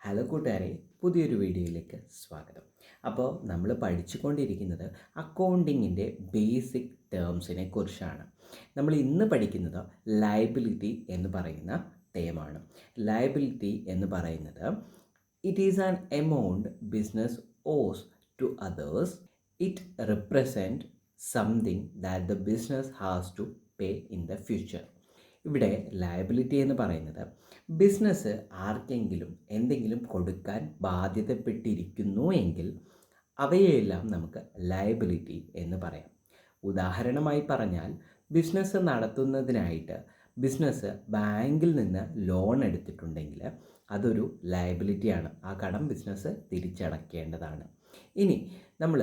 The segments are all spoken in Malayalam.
ഹലോ കൂട്ടുകാരെ, പുതിയൊരു വീഡിയോയിലേക്ക് സ്വാഗതം. അപ്പോൾ നമ്മൾ പഠിച്ചുകൊണ്ടിരിക്കുന്നത് അക്കൗണ്ടിങ്ങിൻ്റെ ബേസിക് ടേംസിനെ കുറിച്ചാണ്. നമ്മൾ ഇന്ന് പഠിക്കുന്നത് ലയബിലിറ്റി എന്ന് പറയുന്ന ടേമാണ്. ലയബിലിറ്റി എന്ന് പറയുന്നത് it is an amount business owes to others. It represent something that the business has to pay in the future. ഇവിടെ ലയബിലിറ്റി എന്ന് പറയുന്നത് ബിസിനസ് ആർക്കെങ്കിലും എന്തെങ്കിലും കൊടുക്കാൻ ബാധ്യതപ്പെട്ടിരിക്കുന്നു എങ്കിൽ അവയെല്ലാം നമുക്ക് ലയബിലിറ്റി എന്ന് പറയാം. ഉദാഹരണമായി പറഞ്ഞാൽ, ബിസിനസ് നടത്തുന്നതിനായിട്ട് ബിസിനസ് ബാങ്കിൽ നിന്ന് ലോൺ എടുത്തിട്ടുണ്ടെങ്കിൽ അതൊരു ലയബിലിറ്റിയാണ്. ആ കടം ബിസിനസ് തിരിച്ചടക്കേണ്ടതാണ്. ഇനി നമ്മൾ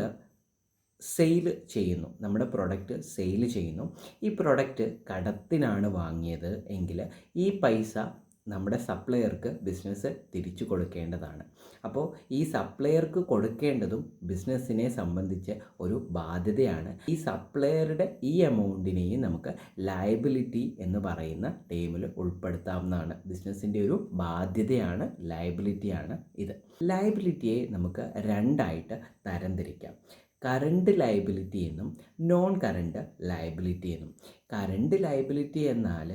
സെയിൽ ചെയ്യുന്നു, നമ്മുടെ പ്രൊഡക്റ്റ് സെയിൽ ചെയ്യുന്നു. ഈ പ്രൊഡക്റ്റ് കടത്തിനാണ് വാങ്ങിയത് എങ്കിൽ ഈ പൈസ നമ്മുടെ സപ്ലയർക്ക് ബിസിനസ് തിരിച്ചു കൊടുക്കേണ്ടതാണ്. അപ്പോൾ ഈ സപ്ലയർക്ക് കൊടുക്കേണ്ടതും ബിസിനസ്സിനെ സംബന്ധിച്ച് ഒരു ബാധ്യതയാണ്. ഈ സപ്ലയറുടെ ഈ എമൗണ്ടിനെയും നമുക്ക് ലയബിലിറ്റി എന്ന് പറയുന്ന ടേമിൽ ഉൾപ്പെടുത്താവുന്നതാണ്. ബിസിനസ്സിൻ്റെ ഒരു ബാധ്യതയാണ്, ലയബിലിറ്റിയാണ് ഇത്. ലയബിലിറ്റിയെ നമുക്ക് രണ്ടായിട്ട് തരംതിരിക്കാം. കറണ്ട് ലയബിലിറ്റി എന്നും നോൺ കറണ്ട് ലയബിലിറ്റി എന്നും. കറണ്ട് ലയബിലിറ്റി എന്നാൽ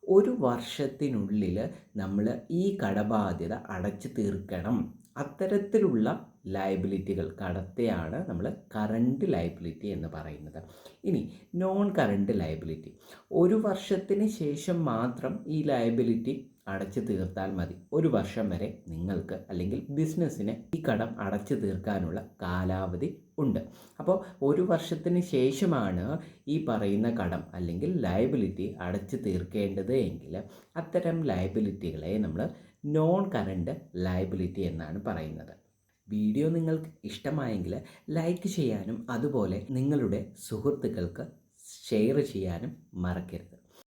ഒരു വർഷത്തിനുള്ളിൽ നമ്മൾ ഈ കടബാധ്യത അടച്ചു തീർക്കണം. അത്തരത്തിലുള്ള ലയബിലിറ്റികൾ, കടത്തെയാണ് നമ്മൾ കറണ്ട് ലയബിലിറ്റി എന്ന് പറയുന്നത്. ഇനി നോൺ കറണ്ട് ലയബിലിറ്റി, ഒരു വർഷത്തിന് ശേഷം മാത്രം ഈ ലയബിലിറ്റി അടച്ചു തീർത്താൽ മതി. ഒരു വർഷം വരെ നിങ്ങൾക്ക് അല്ലെങ്കിൽ ബിസിനസ്സിന് ഈ കടം അടച്ചു തീർക്കാനുള്ള കാലാവധി ഉണ്ട്. അപ്പോൾ ഒരു വർഷത്തിന് ശേഷമാണ് ഈ പറയുന്ന കടം അല്ലെങ്കിൽ ലയബിലിറ്റി അടച്ചു തീർക്കേണ്ടത് എങ്കിൽ അത്തരം ലയബിലിറ്റികളെ നമ്മൾ നോൺ കറണ്ട് ലയബിലിറ്റി എന്നാണ് പറയുന്നത്. വീഡിയോ നിങ്ങൾക്ക് ഇഷ്ടമായെങ്കിൽ ലൈക്ക് ചെയ്യാനും അതുപോലെ നിങ്ങളുടെ സുഹൃത്തുക്കൾക്ക് ഷെയർ ചെയ്യാനും മറക്കരുത്.